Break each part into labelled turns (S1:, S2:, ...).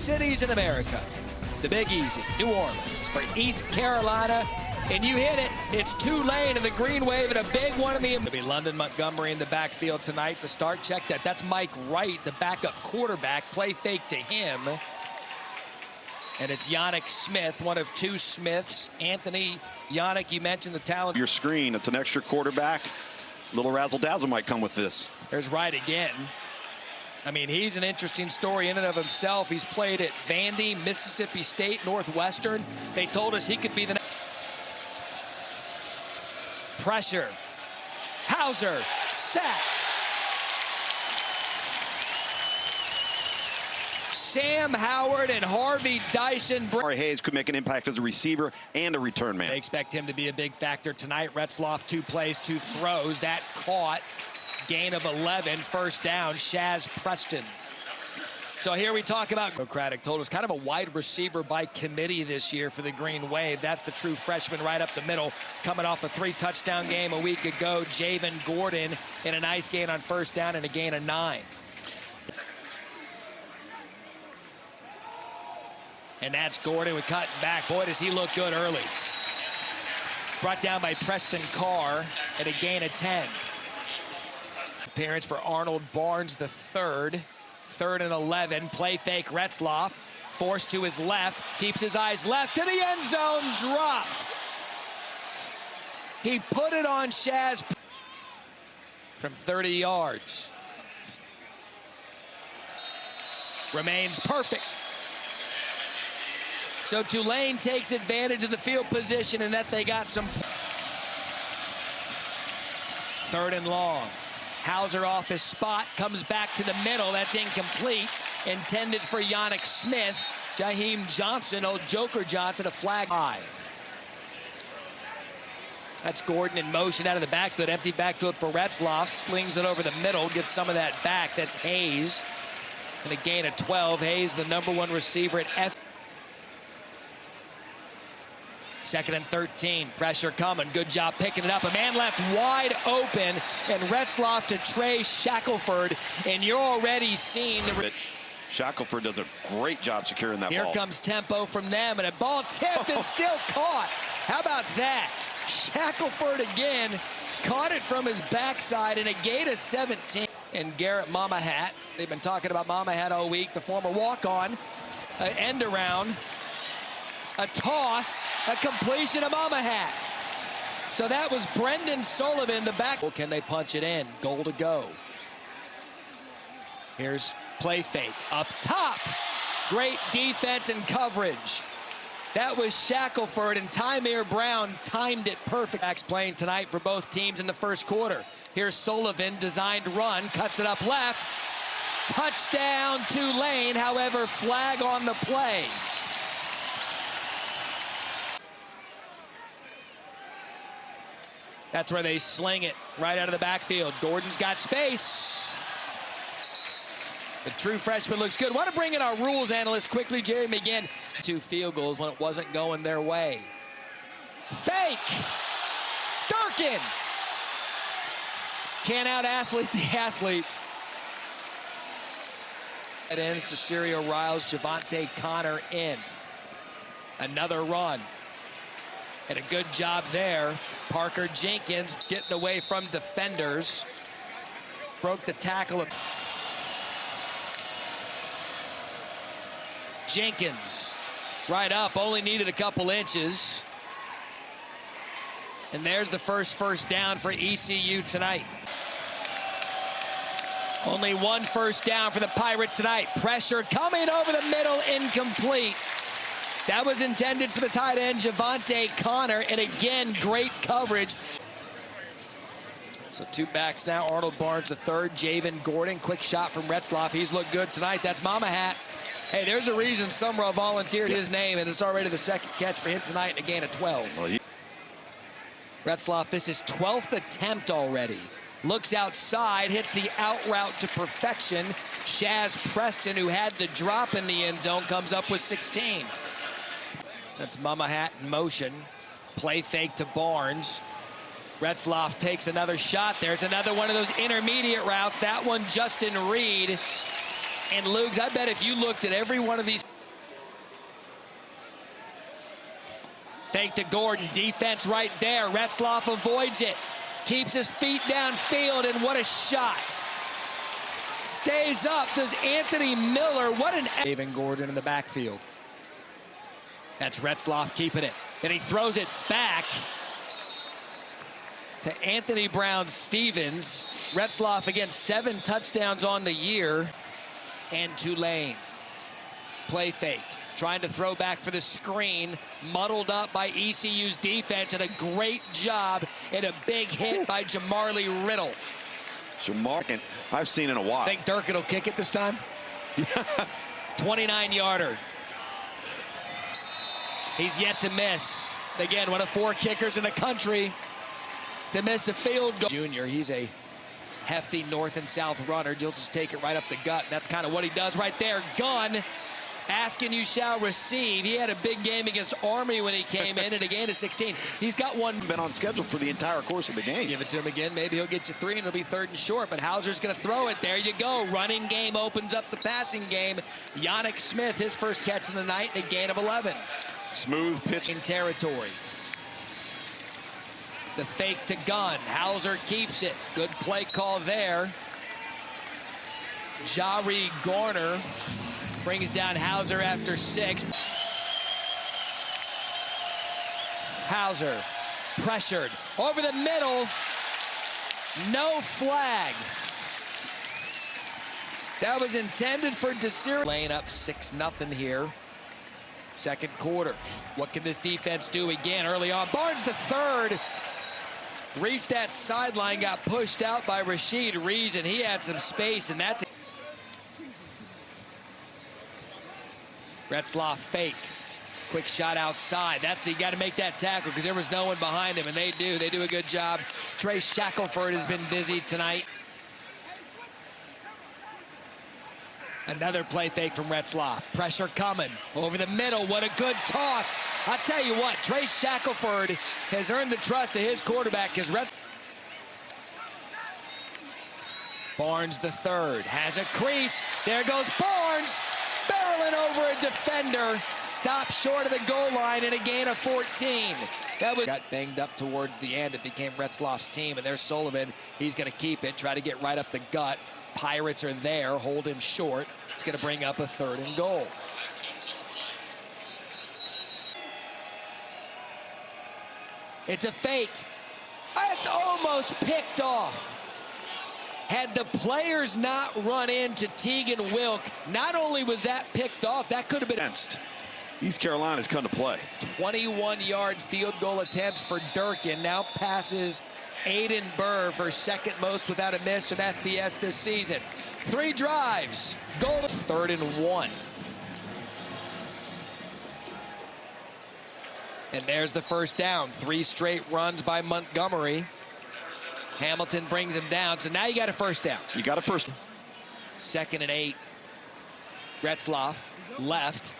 S1: cities in America. The Big Easy, New Orleans, for East Carolina. And you hit it. It's Tulane and the Green Wave and a big one in the... It'll be London Montgomery in the backfield tonight to start. Check that. That's Mike Wright, the backup quarterback. Play fake to him. And it's Yannick Smith, one of two Smiths. Anthony, Yannick, you mentioned the talent.
S2: Your screen, it's an extra quarterback. Little razzle-dazzle might come with this.
S1: There's Wright again. I mean, he's an interesting story in and of himself. He's played at Vandy, Mississippi State, Northwestern. They told us he could be the next. Pressure. Hauser sacked. Sam Howard and Harvey Dyson.
S2: Hayes could make an impact as a receiver and a return man.
S1: They expect him to be a big factor tonight. Retzloff, 2 plays, 2 throws. That caught. Gain of 11, first down, Shaz Preston. So here we talk about Democratic told us kind of a wide receiver by committee this year for the Green Wave. That's the true freshman right up the middle, coming off a 3-touchdown game a week ago. Javen Gordon in a nice gain on first down and a gain of 9. And that's Gordon with cutting back. Boy, does he look good early. Brought down by Preston Carr at a gain of 10. Appearance for Arnold Barnes the third. 3rd and 11. Play fake Retzloff. Forced to his left. Keeps his eyes left to the end zone. Dropped. He put it on Shaz from 30 yards. Remains perfect. So Tulane takes advantage of the field position and that they got some. 3rd and long. Hauser off his spot, comes back to the middle. That's incomplete. Intended for Yannick Smith. Jaheim Johnson, old Joker Johnson, a flag high. That's Gordon in motion out of the backfield. Empty backfield for Retzloff. Slings it over the middle, gets some of that back. That's Hayes. And a gain of 12. Hayes, the #1 receiver at F. 2nd and 13, pressure coming, good job picking it up. A man left wide open, and Retzloff to Trey Shackelford, and you're already seeing the...
S2: Shackelford does a great job securing that ball.
S1: Here comes tempo from them, and a ball tipped and still caught. How about that? Shackelford again, caught it from his backside in a gain of 17. And Garrett Mamahat, they've been talking about Mamahat all week, the former walk-on, end around. A toss, a completion of Mamahat. So that was Brendan Sullivan, the back. Can they punch it in? Goal to go. Here's play fake up top. Great defense and coverage. That was Shackelford, and Tymir Brown timed it perfect. Backs playing tonight for both teams in the first quarter. Here's Sullivan, designed run, cuts it up left. Touchdown Tulane, however, flag on the play. That's where they sling it right out of the backfield. Gordon's got space. The true freshman looks good. Want to bring in our rules analyst quickly, Jerry McGinn. 2 field goals when it wasn't going their way. Fake. Durkin. Can't out-athlete the athlete. It ends to Sirio Riles, Javante Connor in. Another run. And a good job there. Parker Jenkins getting away from defenders. Broke the tackle. Jenkins right up, only needed a couple inches. And there's the first down for ECU tonight. Only 1 first down for the Pirates tonight. Pressure coming over the middle, incomplete. That was intended for the tight end, Javante Connor, and again, great coverage. So 2 backs now, Arnold Barnes the third, Javen Gordon, quick shot from Retzloff. He's looked good tonight. That's Mamahat. Hey, there's a reason Sumrall volunteered his name, and it's already the 2nd catch for him tonight, and a gain of 12. Well, Retzloff, this is 12th attempt already. Looks outside, hits the out route to perfection. Shaz Preston, who had the drop in the end zone, comes up with 16. That's Mamahat in motion. Play fake to Barnes. Retzloff takes another shot. There's another one of those intermediate routes. That one, Justin Reed. And Lugs, I bet if you looked at every one of these. Fake to Gordon, defense right there. Retzloff avoids it. Keeps his feet downfield, and what a shot. Stays up, does Anthony Miller. What an... David Gordon in the backfield. That's Retzloff keeping it. And he throws it back to Anthony Brown-Stevens. Retzloff, again, 7 touchdowns on the year. And Tulane. Play fake. Trying to throw back for the screen. Muddled up by ECU's defense. And a great job and a big hit by Jamarly Riddle.
S2: Jamar, I've seen in a while.
S1: Think Durkin will kick it this time? 29-yarder. He's yet to miss. Again, one of 4 kickers in the country to miss a field goal. Junior, he's a hefty north and south runner. He'll just take it right up the gut. That's kind of what he does right there. Gun, asking you shall receive. He had a big game against Army when he came in and a gain of 16. He's got one.
S2: Been on schedule for the entire course of the game.
S1: Give it to him again. Maybe he'll get you 3 and it'll be 3rd and short, but Hauser's going to throw it. There you go. Running game opens up the passing game. Yannick Smith, his first catch of the night, and a gain of 11.
S2: Smooth pitch.
S1: In territory. The fake to Gunn. Hauser keeps it. Good play call there. Jari Garner brings down Hauser after 6. Hauser pressured over the middle. No flag. That was intended for Desir. Laying up 6-0 here. Second quarter. What can this defense do again early on? Barnes the third. Reached that sideline, got pushed out by Rashid Reeves, and he had some space, and that's Retzloff fake. Quick shot outside. That's, you got to make that tackle because there was no one behind him, and they do. They do a good job. Trey Shackelford has been busy tonight. Another play fake from Retzloff. Pressure coming over the middle. What a good toss. I'll tell you what, Trey Shackelford has earned the trust of his quarterback because Barnes the third has a crease. There goes Barnes, barreling over a defender. Stopped short of the goal line and a gain of 14. That was got banged up towards the end. It became Retzloff's team, and there's Sullivan. He's going to keep it, try to get right up the gut. Pirates are there, hold him short. It's going to bring up a 3rd and goal. It's a fake. It's almost picked off. Had the players not run into Tegan Wilk, not only was that picked off, that could have been
S2: East Carolina's come to play.
S1: 21-yard field goal attempt for Durkin. Now passes Aiden Burr for 2nd most without a miss in FBS this season. 3 drives. Goal to 3rd and 1. And there's the first down. 3 straight runs by Montgomery. Hamilton brings him down. So now you got a first down.
S2: You got a first.
S1: 2nd and 8. Retzloff left.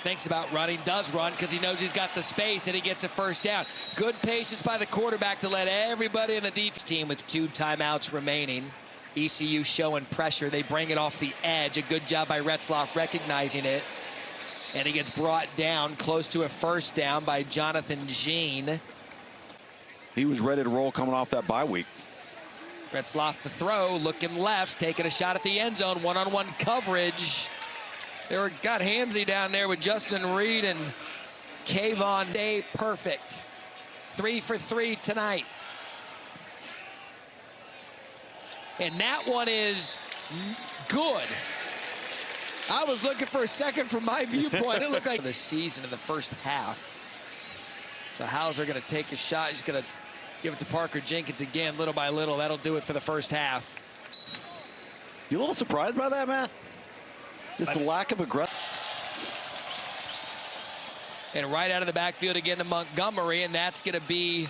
S1: Thinks about running, does run because he knows he's got the space, and he gets a first down. Good patience by the quarterback to let everybody in the defense team with 2 timeouts remaining. ECU showing pressure. They bring it off the edge. A good job by Retzloff recognizing it. And he gets brought down close to a first down by Jonathan Jean.
S2: He was ready to roll coming off that bye week.
S1: Retzloff the throw, looking left, taking a shot at the end zone. One-on-one coverage. They got handsy down there with Justin Reed and Kayvon Day. Perfect. 3 for 3 tonight. And that one is good. I was looking for a second from my viewpoint. It looked like the season in the first half. So Hauser going to take a shot. He's going to give it to Parker Jenkins again, little by little. That'll do it for the first half.
S2: You a little surprised by that, Matt? Just the lack of aggression.
S1: And right out of the backfield again to Montgomery, and that's going to be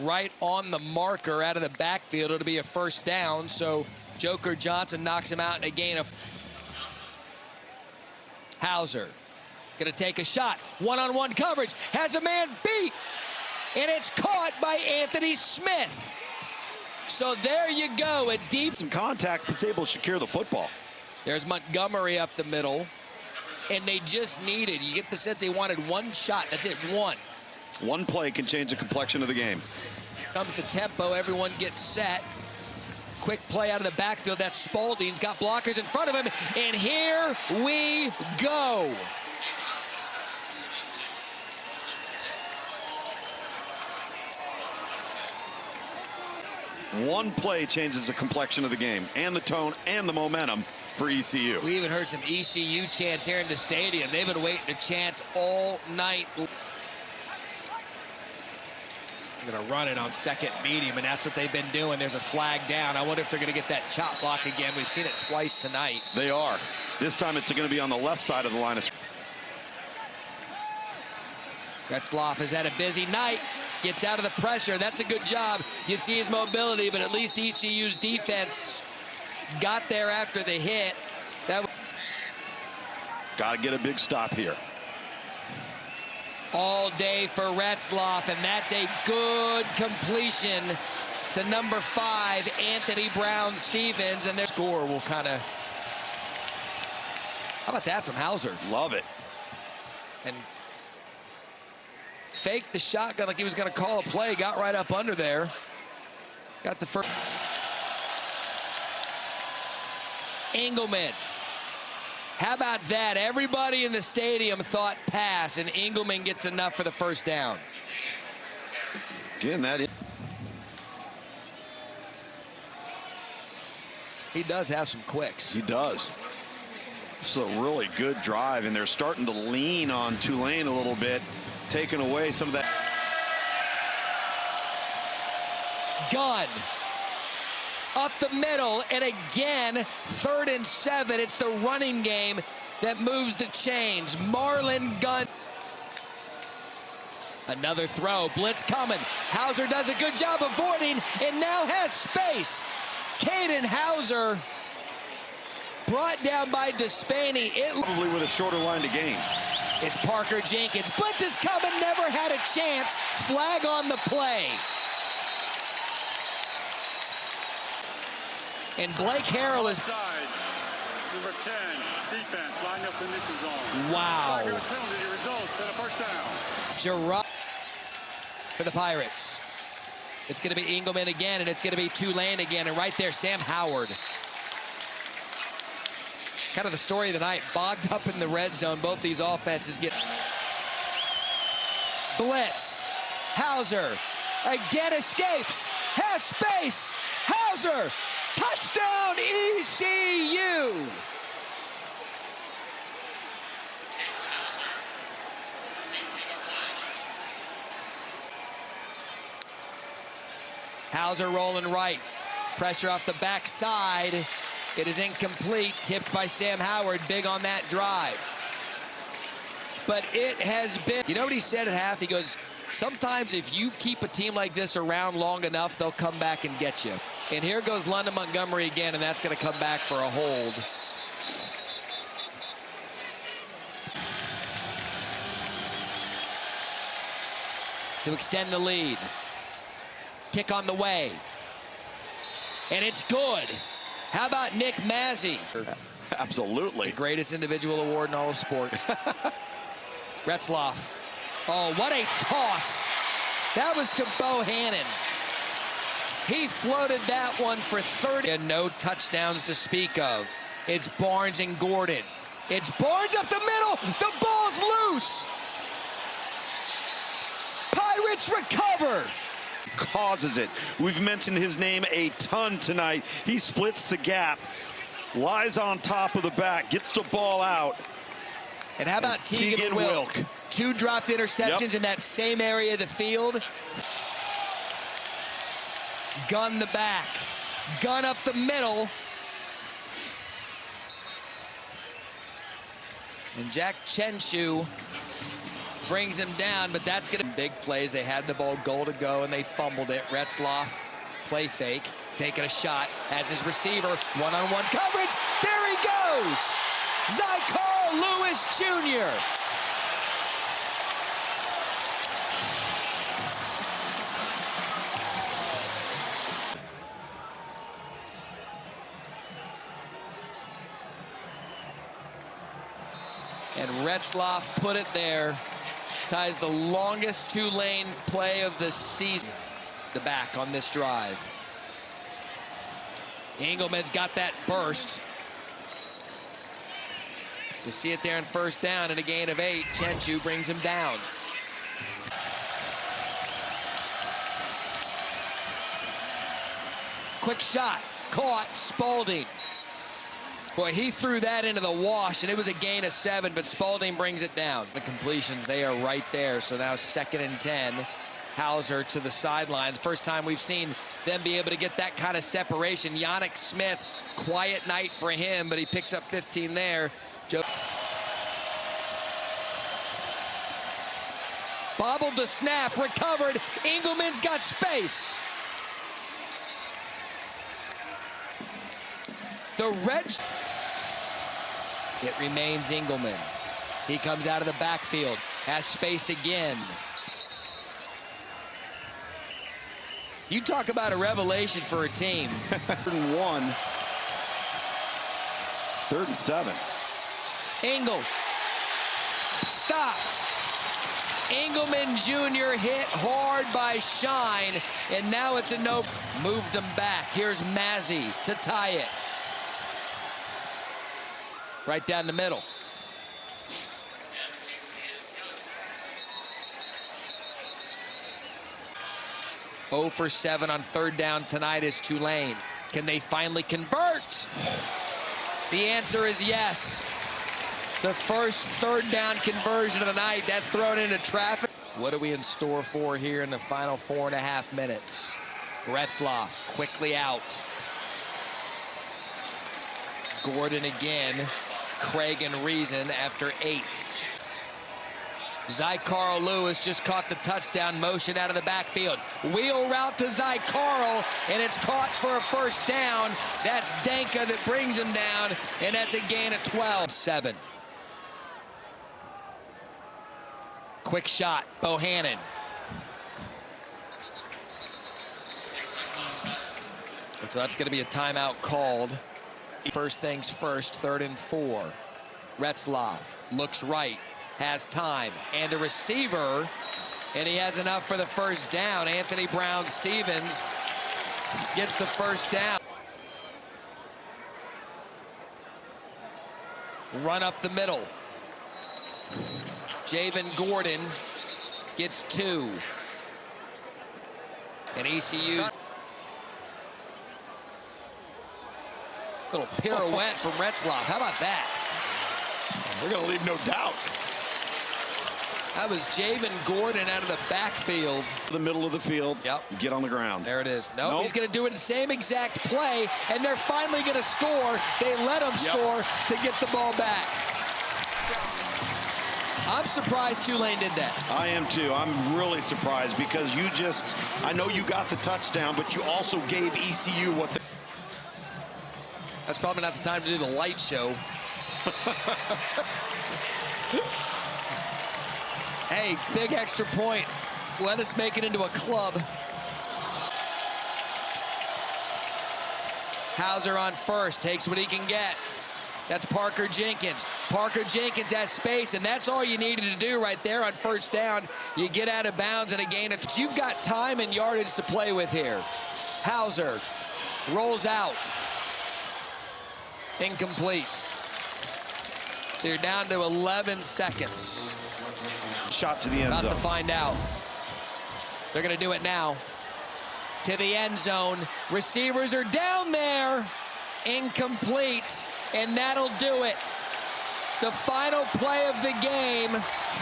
S1: right on the marker out of the backfield. It'll be a first down, so Joker Johnson knocks him out in a gain of. Hauser going to take a shot. One-on-one coverage. Has a man beat. And it's caught by Anthony Smith. So there you go. A deep.
S2: Some contact, but able to secure the football.
S1: There's Montgomery up the middle. And they just needed, you get the sense they wanted one shot. That's it, one.
S2: One play can change the complexion of the game.
S1: Comes the tempo, everyone gets set. Quick play out of the backfield. That's Spalding's got blockers in front of him. And here we go.
S2: One play changes the complexion of the game and the tone and the momentum for ECU.
S1: We even heard some ECU chants here in the stadium. They've been waiting to chant all night. They're going to run it on second medium, and that's what they've been doing. There's a flag down. I wonder if they're going to get that chop block again. We've seen it twice tonight.
S2: They are. This time it's going to be on the left side of the line of scrimmage.
S1: Retzloff has had a busy night. Gets out of the pressure. That's a good job. You see his mobility, but at least ECU's defense got there after the hit.
S2: Got to get a big stop here.
S1: All day for Retzloff, and that's a good completion to number 5, Anthony Brown-Stevens, and their score will kind of... How about that from Hauser?
S2: Love it.
S1: And faked the shotgun like he was going to call a play, got right up under there. Got the first. Engelman. How about that? Everybody in the stadium thought pass, and Engelman gets enough for the first down.
S2: Again, that is.
S1: He does have some quicks.
S2: He does. It's a really good drive, and they're starting to lean on Tulane a little bit, taking away some of that.
S1: Gunn up the middle, and again, 3rd and 7. It's the running game that moves the chains. Marlon Gunn. Another throw, blitz coming. Hauser does a good job avoiding and now has space. Caden Hauser brought down by Despani.
S2: Probably with a shorter line to gain.
S1: It's Parker Jenkins. Blitz is coming, never had a chance. Flag on the play. And Blake Harrell is...
S3: Number 10, defense, lined up the neutral zone.
S1: Wow.
S3: Penalty results in a first down.
S1: Gerard for the Pirates. It's going to be Engelman again, and it's going to be Tulane again. And right there, Sam Howard. Kind of the story of the night. Bogged up in the red zone. Both these offenses get... Blitz. Hauser again escapes. Has space. Hauser. Touchdown, ECU! Hauser rolling right. Pressure off the backside. It is incomplete. Tipped by Sam Howard. Big on that drive. But it has been... You know what he said at half? He goes, sometimes if you keep a team like this around long enough, they'll come back and get you. And here goes London Montgomery again, and that's going to come back for a hold. To extend the lead. Kick on the way. And it's good. How about Nick Mazzy?
S2: Absolutely.
S1: The greatest individual award in all of sport. Retzloff. Oh, what a toss. That was to Bohannon. He floated that one for 30. And no touchdowns to speak of. It's Barnes and Gordon. It's Barnes up the middle. The ball's loose. Pirates recover.
S2: Causes it. We've mentioned his name a ton tonight. He splits the gap, lies on top of the back, gets the ball out.
S1: And how about Tegan Wilk? 2 dropped interceptions in that same area of the field. Gun the back. Gun up the middle. And Jack Chenshu brings him down, but that's going to be big plays. They had the ball goal to go, and they fumbled it. Retzloff, play fake, taking a shot as his receiver. One-on-one coverage. There he goes. Zycar Lewis Jr. And Retzloff put it there. Ties the longest Tulane play of the season. The back on this drive. Engelman's got that burst. You see it there on first down and a gain of 8. Chenchu brings him down. Quick shot, caught, Spalding. Boy, he threw that into the wash, and it was a gain of 7, but Spalding brings it down. The completions, they are right there, so now 2nd and 10. Hauser to the sidelines. First time we've seen them be able to get that kind of separation. Yannick Smith, quiet night for him, but he picks up 15 there. Bobbled the snap, recovered. Engelman's got space. The red. It remains Engelman. He comes out of the backfield, has space again. You talk about a revelation for a team.
S2: 3rd and 1. 3rd and 7.
S1: Engel stopped. Engelman Jr. hit hard by Shine, and now it's a no. Moved him back. Here's Mazzy to tie it. Right down the middle. Oh for 7 on 3rd down tonight is Tulane. Can they finally convert? The answer is yes. The first 3rd down conversion of the night. That thrown into traffic. What are we in store for here in the final 4.5 minutes? Retzloff quickly out. Gordon again. Craig and Reason after 8. Zycarl Lewis just caught the touchdown motion out of the backfield. Wheel route to Zycarl, and it's caught for a first down. That's Danka that brings him down, and that's a gain of 12. 7. Quick shot, Bohannon. And so that's going to be a timeout called. First things first, 3rd and 4. Retzloff looks right, has time, and a receiver, and he has enough for the first down. Anthony Brown-Stevens gets the first down. Run up the middle. Javen Gordon gets 2. And ECU's little pirouette from Retzloff. How about that?
S2: We're going to leave no doubt.
S1: That was Javen Gordon out of the backfield.
S2: The middle of the field.
S1: Yep.
S2: Get on the ground.
S1: There it is. Nope. He's going to do it the same exact play, and they're finally going to score. They let him score to get the ball back. I'm surprised Tulane did that.
S2: I am too. I'm really surprised because I know you got the touchdown, but you also gave ECU what they...
S1: That's probably not the time to do the light show. Hey, big extra point. Let us make it into a club. Hauser on first, takes what he can get. That's Parker Jenkins. Parker Jenkins has space, and that's all you needed to do right there on first down. You get out of bounds and a gain of... You've got time and yardage to play with here. Hauser rolls out. Incomplete. So you're down to 11 seconds.
S2: Shot to the end zone.
S1: About to find out. They're going to do it now. To the end zone. Receivers are down there. Incomplete. And that'll do it. The final play of the game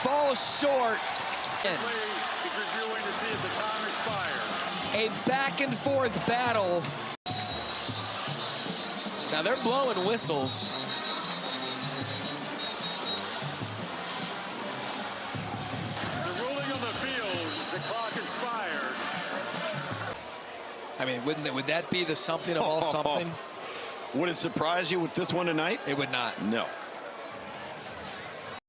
S1: falls short. A back and forth battle. Now they're blowing whistles.
S3: The ruling on the field, the clock expired.
S1: I mean, would that be the something of all something?
S2: Would it surprise you with this one tonight?
S1: It would not.
S2: No.